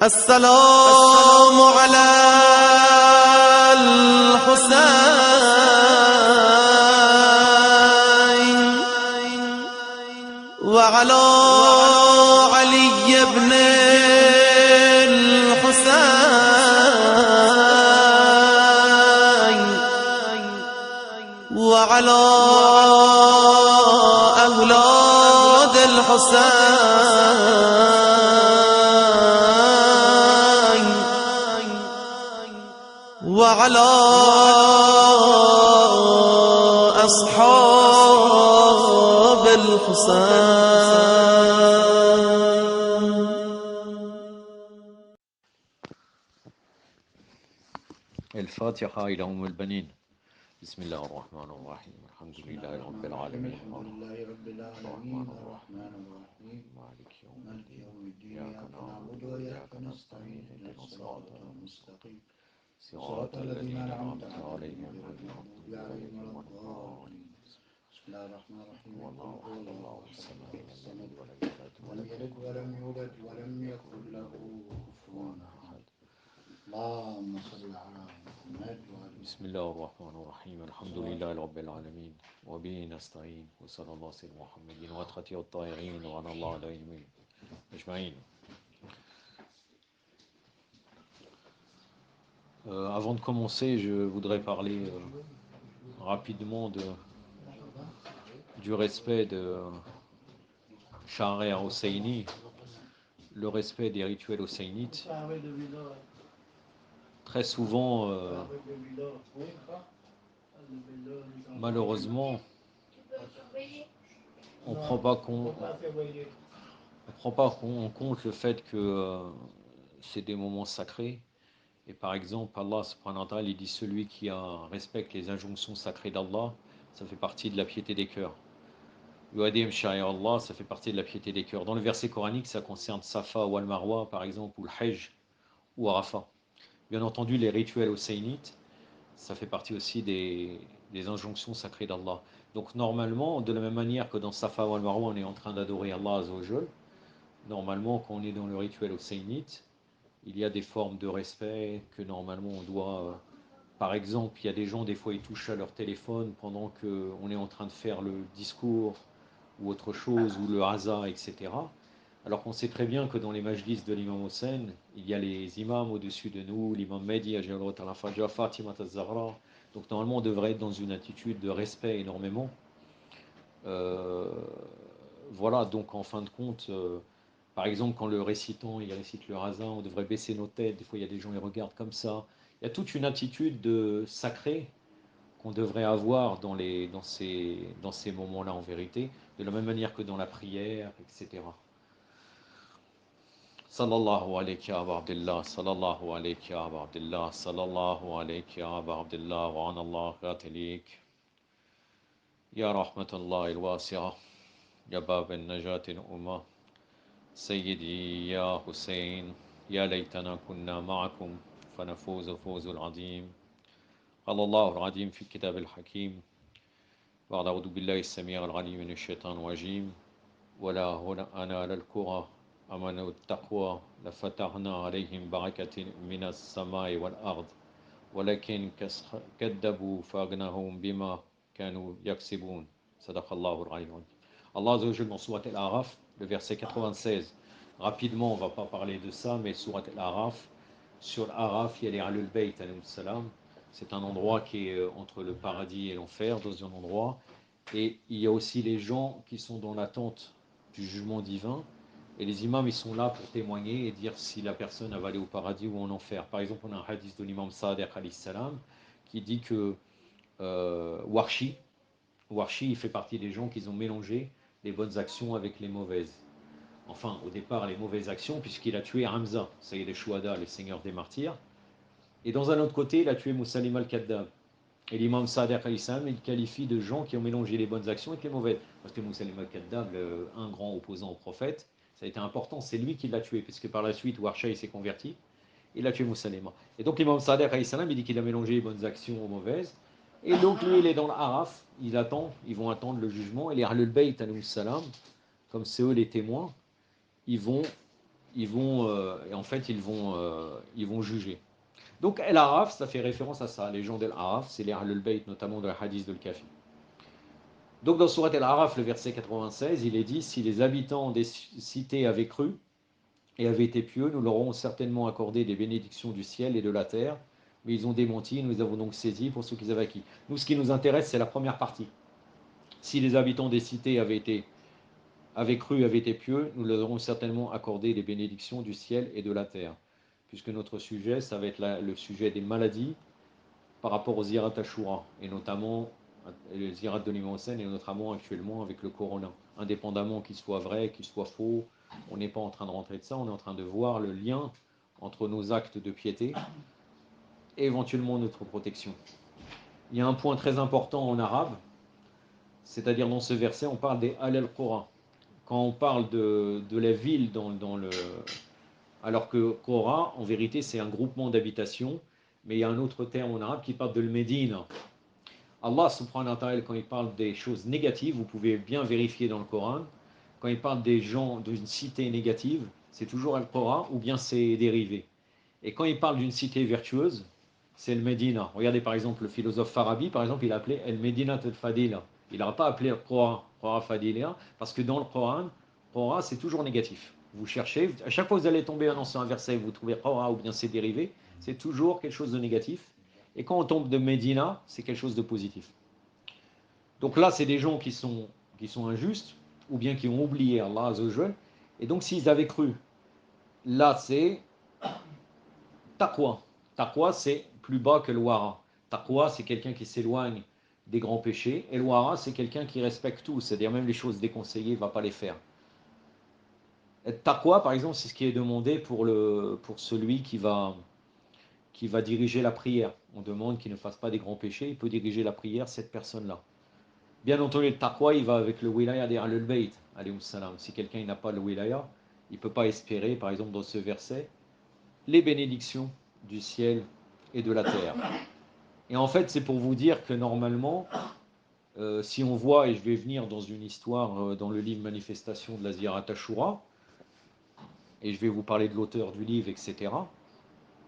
السلام على الحسين وعلى علي بن الحسين وعلى أولاد الحسين وعلى أصحاب الحسين. الفاتحة إلى أم البنين. بسم الله الرحمن الرحيم. الحمد لله رب العالمين الرحمن الرحيم مالك يوم الدين إياك نعبد وإياك نستعين اهدنا الصراط المستقيم صراط الذين أنعمت عليهم غير المغضوب عليهم ولا الضالين. بسم الله الرحمن الرحيم. والله أحد الله الصمد لم يلد ولم يولد ولم يكن له كفوا أحد. اللهم صل على محمد وعلى بسم الله الرحمن الرحيم. الحمد لله رب العالمين وبه نستعين وصلى الله على سيدنا محمد وخاتم الطاهرين وعلى الله عليهم أجمعين. Avant de commencer, je voudrais parler rapidement du respect de Sharia Hosseini, le respect des rituels hosseinites. Très souvent, malheureusement, on ne prend pas en compte le fait que c'est des moments sacrés. Et par exemple, Allah subhanahu wa ta'ala, il dit celui qui respecte les injonctions sacrées d'Allah, ça fait partie de la piété des cœurs. Yuadim Sha'ir Allah, ça fait partie de la piété des cœurs. Dans le verset coranique, ça concerne Safa ou Al-Marwa, par exemple, ou le Hajj ou Arafat. Bien entendu, les rituels hosseinites, ça fait partie aussi des injonctions sacrées d'Allah. Donc normalement, de la même manière que dans Safa ou Al-Marwa, on est en train d'adorer Allah Azza wa Jal, normalement, quand on est dans le rituel hosseinite, il y a des formes de respect que normalement on doit... par exemple, il y a des gens, des fois, ils touchent à leur téléphone pendant qu'on est en train de faire le discours ou autre chose, ou le haza, etc. Alors qu'on sait très bien que dans les majlis de l'imam Hossein, il y a les imams au-dessus de nous, l'imam Mehdi, Ajalot al-Fajr, Fatima al-Zahra. Donc normalement, on devrait être dans une attitude de respect énormément. Voilà, donc en fin de compte... par exemple, quand le récitant il récite le haza, on devrait baisser nos têtes. Des fois, il y a des gens qui regardent comme ça. Il y a toute une attitude sacrée qu'on devrait avoir dans ces moments-là, en vérité, de la même manière que dans la prière, etc. Sallallahu alayhi wa abdillah, sallallahu alayhi wa abdillah, sallallahu alayhi wa abdillah, wa anallah ghatilik. Ya rahmatullah il-wasi'a, ya bab al-najat al-ummah. سيدي يا حسين يا ليتنا كنا معكم فنفوز فوز العظيم. قال الله العظيم في الكتاب الحكيم بعد أعوذ بالله السميع العليم من الشيطان الرجيم ولا هنا أنا للكرة أمنوا التقوى لفتحنا عليهم بركة من السماء والأرض ولكن كذبوا فأغناهم بما كانوا يكسبون. صدق الله العظيم. Allah Azza wa Jalla dans Surat Al-Araf, le verset 96. Rapidement, on ne va pas parler de ça, mais Surat Al-Araf, sur l'Araf, il y a les Ahlul Bayt, salam. C'est un endroit qui est entre le paradis et l'enfer, dans un endroit. Et il y a aussi les gens qui sont dans l'attente du jugement divin. Et les imams, ils sont là pour témoigner et dire si la personne va aller au paradis ou en enfer. Par exemple, on a un hadith de l'imam Sadiq alayhi salam qui dit que Warshi, il fait partie des gens qui ont mélangé les bonnes actions avec les mauvaises. Enfin, au départ, les mauvaises actions, puisqu'il a tué Hamza, Sayyid al-Shuhada, les seigneurs des martyrs. Et dans un autre côté, il a tué Moussalim al-Kaddab. Et l'imam Sadiq alayhi salam, il qualifie de gens qui ont mélangé les bonnes actions avec les mauvaises. Parce que Moussalim al-Kaddab, un grand opposant au prophète, ça a été important, c'est lui qui l'a tué, puisque par la suite, Warsha, il s'est converti, il a tué Moussalima. Et donc l'imam Sadiq alayhi salam, il dit qu'il a mélangé les bonnes actions aux mauvaises. Et donc lui, il est dans l'Araf, ils vont attendre le jugement. Et les Ahlul Bayt, salam, comme c'est eux les témoins, ils vont et en fait, ils vont juger. Donc, El Araf, ça fait référence à ça. Les gens d'El Araf, c'est les Ahlul Bayt, notamment dans le hadith de Al-Kafi. Donc, dans Surat El Araf, le verset 96, il est dit: si les habitants des cités avaient cru et avaient été pieux, nous leur aurons certainement accordé des bénédictions du ciel et de la terre. Mais ils ont démenti, nous avons donc saisi pour ceux qu'ils avaient acquis. Nous, ce qui nous intéresse, c'est la première partie. Si les habitants des cités avaient cru, avaient été pieux, nous leur aurons certainement accordé des bénédictions du ciel et de la terre. Puisque notre sujet, ça va être le sujet des maladies par rapport aux Ziyarat Ashura, et notamment les Ziyarat de l'Imam Hussein, et notamment actuellement avec le Corona. Indépendamment qu'il soit vrai, qu'il soit faux, on n'est pas en train de rentrer de ça, on est en train de voir le lien entre nos actes de piété et éventuellement notre protection. Il y a un point très important en arabe, c'est-à-dire dans ce verset, on parle des Al-Qura. Quand on parle de la ville dans le... Alors que Qura, en vérité, c'est un groupement d'habitations, mais il y a un autre terme en arabe qui parle de l'Médine. Allah subhanahu wa ta'ala, quand il parle des choses négatives, vous pouvez bien vérifier dans le Coran, quand il parle des gens d'une cité négative, c'est toujours Al-Qura ou bien c'est dérivé. Et quand il parle d'une cité vertueuse, c'est le Médina. Regardez par exemple le philosophe Farabi, par exemple, il a appelé El Medina Tel Fadila. Il n'aura pas appelé Qura Fadila, parce que dans le Coran, Qura c'est toujours négatif. Vous cherchez, à chaque fois que vous allez tomber sur un verset, vous trouvez Qura ou bien c'est dérivé, c'est toujours quelque chose de négatif. Et quand on tombe de Médina, c'est quelque chose de positif. Donc là, c'est des gens qui sont injustes, ou bien qui ont oublié Allah Azzawajal. Et donc s'ils avaient cru, là c'est Taqwa. Taqwa, c'est plus bas que le wara. Taqwa, c'est quelqu'un qui s'éloigne des grands péchés. Et le wara, c'est quelqu'un qui respecte tout. C'est-à-dire même les choses déconseillées, il ne va pas les faire. Et taqwa, par exemple, c'est ce qui est demandé pour celui qui va diriger la prière. On demande qu'il ne fasse pas des grands péchés. Il peut diriger la prière, cette personne-là. Bien entendu, le taqwa, il va avec le wilaya des Ahlul Bayt. Alayhi salam. Si quelqu'un n'a pas le wilaya, il ne peut pas espérer, par exemple, dans ce verset, les bénédictions du ciel et de la terre. Et en fait, c'est pour vous dire que normalement, si on voit, et je vais venir dans une histoire dans le livre Manifestation de la Ziyarat Ashura, et je vais vous parler de l'auteur du livre, etc.,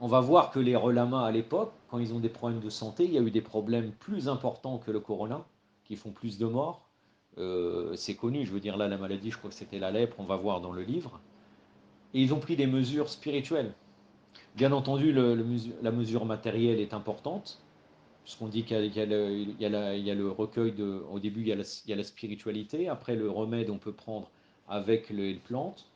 on va voir que les relamas à l'époque, quand ils ont des problèmes de santé, il y a eu des problèmes plus importants que le corona, qui font plus de morts. C'est connu, je veux dire là, la maladie, je crois que c'était la lèpre, on va voir dans le livre. Et ils ont pris des mesures spirituelles. Bien entendu, la mesure matérielle est importante, puisqu'on dit qu'il y a le recueil au début, il y a la spiritualité, après le remède, on peut prendre avec les plantes,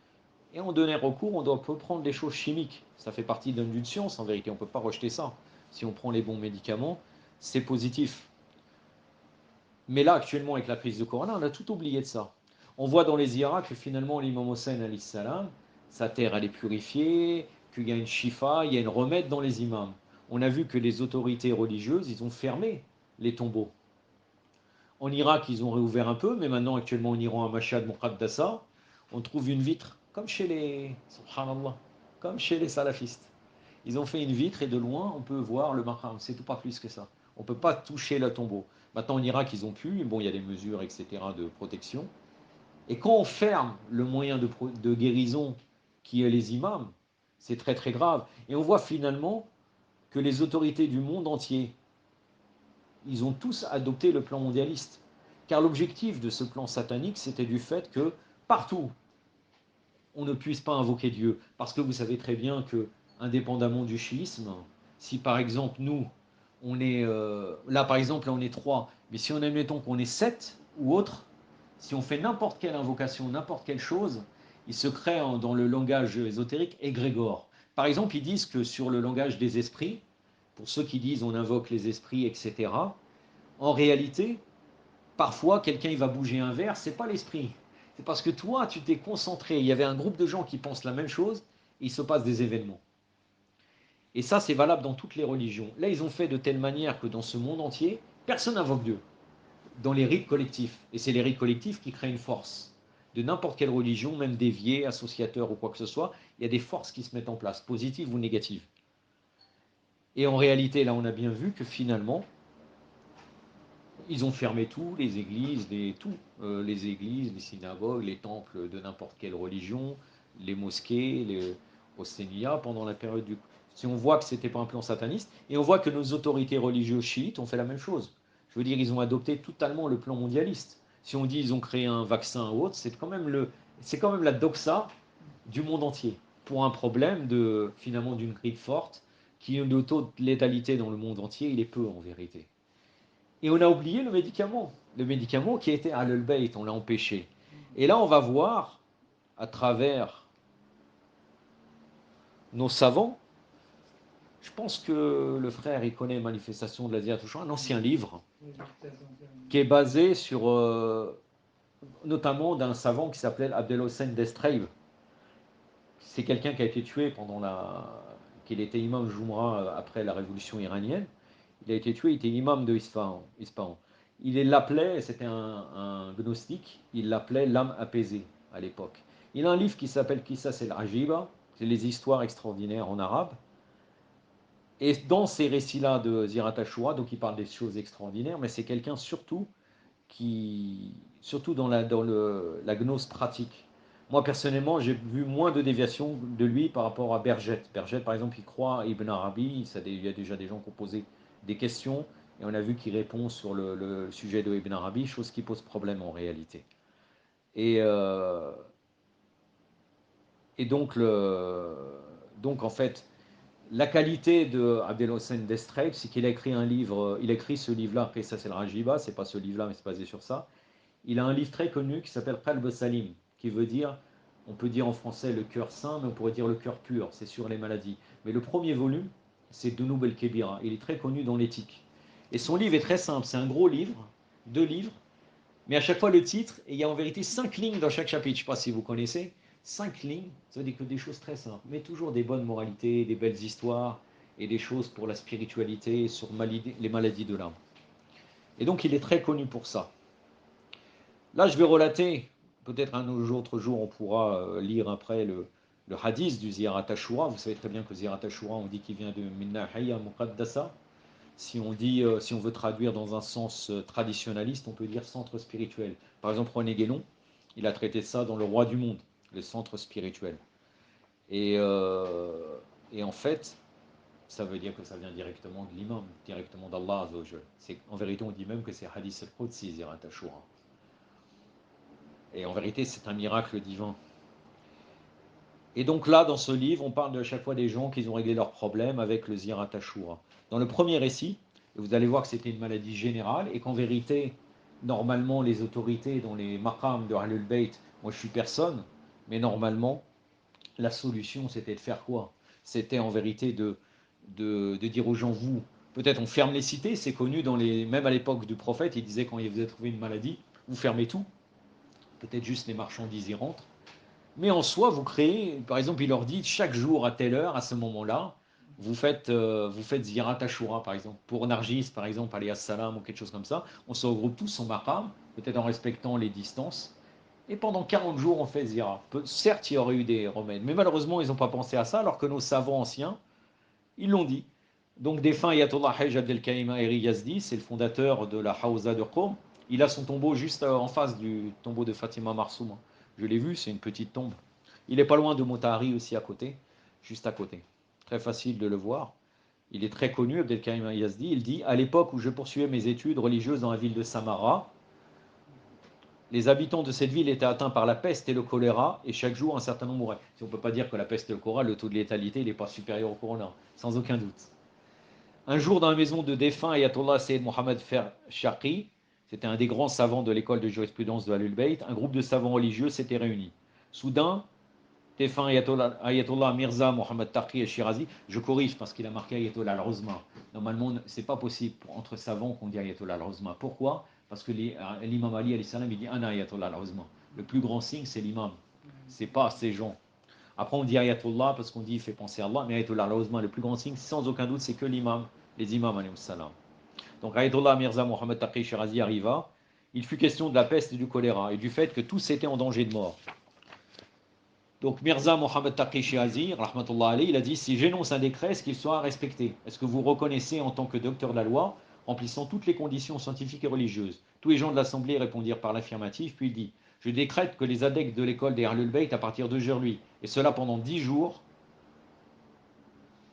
et en dernier recours, peut prendre des choses chimiques. Ça fait partie d'une science, en vérité, on ne peut pas rejeter ça. Si on prend les bons médicaments, c'est positif. Mais là, actuellement, avec la crise de Corona, on a tout oublié de ça. On voit dans les Irak que finalement, l'imam Hossein, salam, sa terre, elle est purifiée, qu'il y a une shifa, il y a une remède dans les imams. On a vu que les autorités religieuses, ils ont fermé les tombeaux. En Irak, ils ont réouvert un peu, mais maintenant, actuellement, en Iran, à Mashhad, Muqaddasa, on trouve une vitre, comme chez les, subhanallah, comme chez les salafistes. Ils ont fait une vitre et de loin, on peut voir le maqam. C'est tout, pas plus que ça. On ne peut pas toucher le tombeau. Maintenant, en Irak, ils ont pu. Bon, il y a des mesures, etc., de protection. Et quand on ferme le moyen de guérison qui est les imams, c'est très très grave. Et on voit finalement que les autorités du monde entier, ils ont tous adopté le plan mondialiste. Car l'objectif de ce plan satanique, c'était du fait que partout, on ne puisse pas invoquer Dieu. Parce que vous savez très bien que, indépendamment du chiisme, si par exemple nous, on est là par exemple, là on est 3, mais si on admettons qu'on est 7 ou autre, si on fait n'importe quelle invocation, n'importe quelle chose, il se crée dans le langage ésotérique égrégore. Par exemple, ils disent que sur le langage des esprits, pour ceux qui disent on invoque les esprits, etc., en réalité, parfois quelqu'un il va bouger un verre, c'est pas l'esprit. C'est parce que toi, tu t'es concentré. Il y avait un groupe de gens qui pensent la même chose, et il se passe des événements. Et ça, c'est valable dans toutes les religions. Là, ils ont fait de telle manière que dans ce monde entier, personne n'invoque Dieu. Dans les rites collectifs. Et c'est les rites collectifs qui créent une force. De n'importe quelle religion, même déviée, associateur ou quoi que ce soit, il y a des forces qui se mettent en place, positives ou négatives. Et en réalité, là, on a bien vu que finalement, ils ont fermé tout, les églises, les églises, les synagogues, les temples de n'importe quelle religion, les mosquées, au Sénia pendant la période du... Si on voit que ce n'était pas un plan sataniste, et on voit que nos autorités religieuses chiites ont fait la même chose. Je veux dire, ils ont adopté totalement le plan mondialiste. Si on dit ils ont créé un vaccin ou autre, c'est quand même la doxa du monde entier pour un problème finalement d'une grippe forte qui le taux de létalité dans le monde entier, il est peu en vérité. Et on a oublié le médicament qui était Ahlul Bayt, on l'a empêché. Et là, on va voir à travers nos savants. Je pense que le frère, il connaît Manifestation de la Ziyat al-Shura, un ancien livre qui est basé sur, notamment d'un savant qui s'appelait Abdel Hossein Destreib. C'est quelqu'un qui a été tué qu'il était imam Jumra après la révolution iranienne. Il a été tué, il était imam de Isfahan. Il l'appelait, c'était un gnostique, il l'appelait l'âme apaisée à l'époque. Il a un livre qui s'appelle Qissas el-Ajiba, c'est les histoires extraordinaires en arabe. Et dans ces récits-là de Ziyarat al-Shura, donc il parle des choses extraordinaires, mais c'est quelqu'un surtout surtout dans la gnose pratique. Moi personnellement, j'ai vu moins de déviations de lui par rapport à Berget. Berget, par exemple, il croit à Ibn Arabi, il y a déjà des gens qui ont posé des questions, et on a vu qu'il répond sur le sujet de Ibn Arabi, chose qui pose problème en réalité. Et, euh, et donc en fait, la qualité de Abdel Hossein Destreib, c'est qu'il a écrit un livre, il a écrit ce livre-là, après ça c'est le Rajiba, c'est pas ce livre-là, mais c'est basé sur ça. Il a un livre très connu qui s'appelle Qalb Salim, qui veut dire, on peut dire en français le cœur saint, mais on pourrait dire le cœur pur, c'est sur les maladies. Mais le premier volume, c'est Dunub el-Kebira, il est très connu dans l'éthique. Et son livre est très simple, c'est un gros livre, 2 livres, mais à chaque fois le titre, et il y a en vérité 5 lignes dans chaque chapitre, je ne sais pas si vous connaissez, 5 lignes, ça veut dire que des choses très simples, mais toujours des bonnes moralités, des belles histoires, et des choses pour la spiritualité, sur les maladies de l'âme. Et donc il est très connu pour ça. Là, je vais relater, peut-être un autre jour, on pourra lire après le hadith du Ziyarat Ashura. Vous savez très bien que Ziyarat Ashura, on dit qu'il vient de Minna Hayya Muqaddasa. Si on veut traduire dans un sens traditionnaliste, on peut dire centre spirituel. Par exemple, René Guénon, il a traité ça dans Le Roi du Monde, le centre spirituel. Et, euh, et en fait, ça veut dire que ça vient directement de l'imam, directement d'Allah Azzawajal. En vérité, on dit même que c'est Hadith al-Qudsi, Ziyarat Ashura. Et en vérité, c'est un miracle divin. Et donc là, dans ce livre, on parle de chaque fois des gens qui ont réglé leurs problèmes avec le Ziyarat Ashura. Dans le premier récit, vous allez voir que c'était une maladie générale et qu'en vérité, normalement, les autorités, dont les maqam de Ahlul Bayt, moi je suis personne, mais la solution c'était de faire quoi? C'était en vérité de dire aux gens, vous, peut-être on ferme les cités, c'est connu même à l'époque du prophète, il disait quand il vous avez trouvé une maladie, vous fermez tout, peut-être juste les marchandises y rentrent. Mais en soi, vous créez, par exemple, il leur dit chaque jour à telle heure, à ce moment-là, vous faites Ziyarat Ashura, par exemple. Pour Nargis, par exemple, alayhi salam ou quelque chose comme ça, on se regroupe tous en maqam, peut-être en respectant les distances. Et pendant 40 jours, on fait Ziyarat. Certes, il y aurait eu des remèdes, mais malheureusement, ils n'ont pas pensé à ça, alors que nos savants anciens, ils l'ont dit. Donc, défunt Ayatollah Hajj Abdelkaïm Eri Yazdi, c'est le fondateur de la Hawza de Qom. Il a son tombeau juste en face du tombeau de Fatima Marsoum. Je l'ai vu, c'est une petite tombe. Il est pas loin de Motahari aussi à côté, juste à côté. Très facile de le voir. Il est très connu, Abdelkarim Yazdi. Il dit, à l'époque où je poursuivais mes études religieuses dans la ville de Samara, les habitants de cette ville étaient atteints par la peste et le choléra, et chaque jour un certain nombre mouraient. Si on ne peut pas dire que la peste et le choléra, le taux de létalité n'est pas supérieur au corona, sans aucun doute. Un jour, dans la maison de défunt Ayatollah Sayyid Mohammed Fer Sharqi, c'était un des grands savants de l'école de jurisprudence de Ahlul Bayt, un groupe de savants religieux s'était réuni. Soudain, défunt Ayatollah Mirza Mohammed Taqi al-Shirazi, je corrige parce qu'il a marqué Ayatollah al-Uzma. Normalement, c'est pas possible entre savants qu'on dit Ayatollah al-Uzma. Pourquoi? Parce que l'imam Ali alayhi salam, il dit Ana Ayatollah al-Uzma. Le plus grand signe, c'est l'imam. C'est pas ces gens. Après, on dit Ayatollah parce qu'on dit il fait penser à Allah, mais Ayatollah al-Uzma, le plus grand signe, sans aucun doute, c'est que l'imam, les imams alayhi salam. Donc Ayatollah Mirza Mohammed Taqi al-Shirazi arriva. Il fut question de la peste et du choléra et du fait que tous étaient en danger de mort. Donc Mirza Mohammed Taqi Shirazi, rahmatullah alayhi, il a dit, si j'énonce un décret, est-ce qu'il soit respecté? Est-ce que vous reconnaissez en tant que docteur de la loi, remplissant toutes les conditions scientifiques et religieuses? Tous les gens de l'Assemblée répondirent par l'affirmative, puis il dit, Je décrète que les adeptes de l'école des Ahlul Bayt, à partir d'aujourd'hui, et cela pendant 10 jours,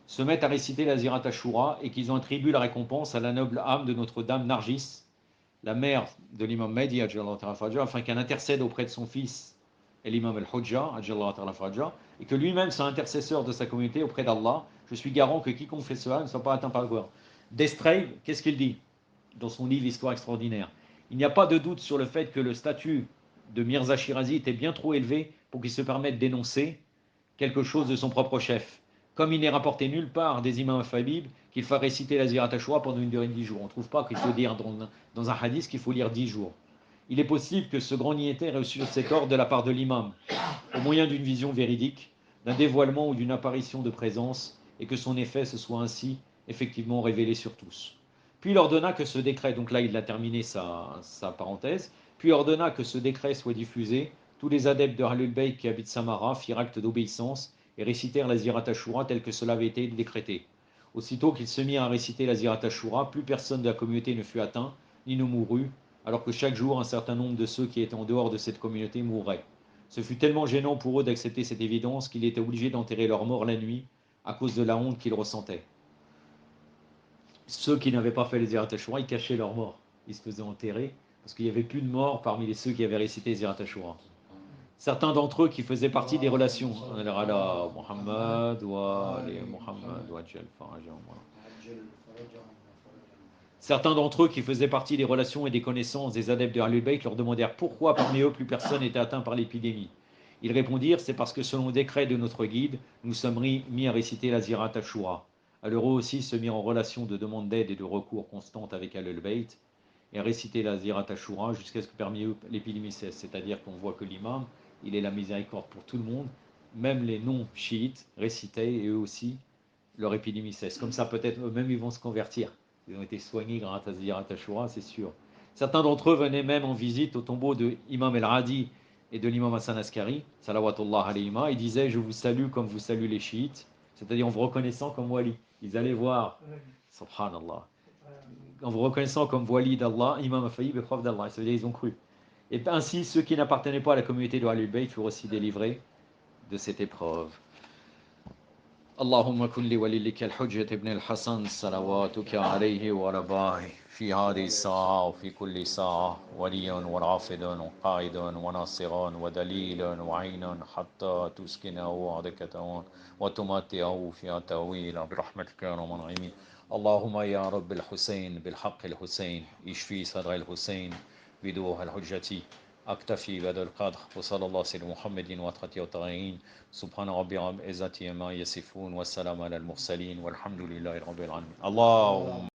se mettent à réciter la Zirat Ashura et qu'ils ont attribué la récompense à la noble âme de Notre-Dame Nargis, la mère de l'imam Mahdi, afin qu'elle intercède auprès de son fils, et l'imam al-Hujja, et que lui-même soit intercesseur de sa communauté auprès d'Allah. Je suis garant que quiconque fait cela ne soit pas atteint par le voile. Destrave, qu'est-ce qu'il dit dans son livre Histoire extraordinaire? Il n'y a pas de doute sur le fait que le statut de Mirza Shirazi était bien trop élevé pour qu'il se permette d'énoncer quelque chose de son propre chef. Comme il n'est rapporté nulle part des imams Fabib qu'il faut réciter la Zirat Ashura pendant une durée de 10 jours. On ne trouve pas qu'il faut dire dans un hadith qu'il faut lire 10 jours. Il est possible que ce grand niétaire ait reçu cet ordre de la part de l'imam, au moyen d'une vision véridique, d'un dévoilement ou d'une apparition de présence, et que son effet se soit ainsi effectivement révélé sur tous. Puis il ordonna que ce décret, donc là il a terminé sa parenthèse, puis ordonna que ce décret soit diffusé. Tous les adeptes de Ahlul Bayt qui habitent Samara firent acte d'obéissance et récitèrent la Zirat Ashura tel que cela avait été décrété. Aussitôt qu'ils se mirent à réciter la Zirat Ashura, plus personne de la communauté ne fut atteint, ni ne mourut, alors que chaque jour un certain nombre de ceux qui étaient en dehors de cette communauté mourraient. Ce fut tellement gênant pour eux d'accepter cette évidence qu'ils étaient obligés d'enterrer leurs morts la nuit à cause de la honte qu'ils ressentaient. Ceux qui n'avaient pas fait les Zirat Ashura, ils cachaient leurs morts. Ils se faisaient enterrer parce qu'il n'y avait plus de morts parmi ceux qui avaient récité les Zirat Ashura. Certains d'entre eux qui faisaient partie des relations. Certains d'entre eux qui faisaient partie des relations et des connaissances des adeptes de Ahlul Bayt leur demandèrent pourquoi parmi eux plus personne n'était atteint par l'épidémie. Ils répondirent, c'est parce que selon le décret de notre guide, nous sommes mis à réciter la Zirat Ashura. Alors eux aussi se mirent en relation de demande d'aide et de recours constante avec Ahlul Bayt et à réciter la Zirat Ashura jusqu'à ce que parmi eux l'épidémie cesse. C'est-à-dire qu'on voit que l'imam, il est la miséricorde pour tout le monde, même les non-chiites récitaient et eux aussi leur épidémie cesse. Comme ça peut-être eux-mêmes ils vont se convertir. Ils ont été soignés grâce à Zirat Ashura, c'est sûr. Certains d'entre eux venaient même en visite au tombeau de Imam el-Hadi et de l'imam Hassan Askari, salawatullah alayhima, ils disaient je vous salue comme vous saluez les chiites, c'est-à-dire en vous reconnaissant comme wali. Ils allaient voir, subhanallah, en vous reconnaissant comme wali d'Allah, imam Fayyib et prof d'Allah, c'est-à-dire ils ont cru. Et ainsi, ceux qui n'appartenaient pas à la communauté de Ahlul Bayt furent aussi délivrés de cette épreuve. اللهم كن لوليك الحجة ابن الحسن صلواتك عليه ورباه في هذه الساعة وفي كل ساعة وليا ورافدا وقائدا وناصرا ودليلا وعينا حتى تسكنه وعدكته وتمتعه فيها طويلا برحمتك يا ارحم الراحمين. اللهم يا رب الحسين بالحق الحسين اشفي صدر الحسين بدوح الحجة أكتفي بهذا القدر وصلى الله سيدنا محمد وأتقى والطاهرين سبحان ربي رب العزة عما يصفون والسلام على المرسلين والحمد لله رب العالمين. اللهم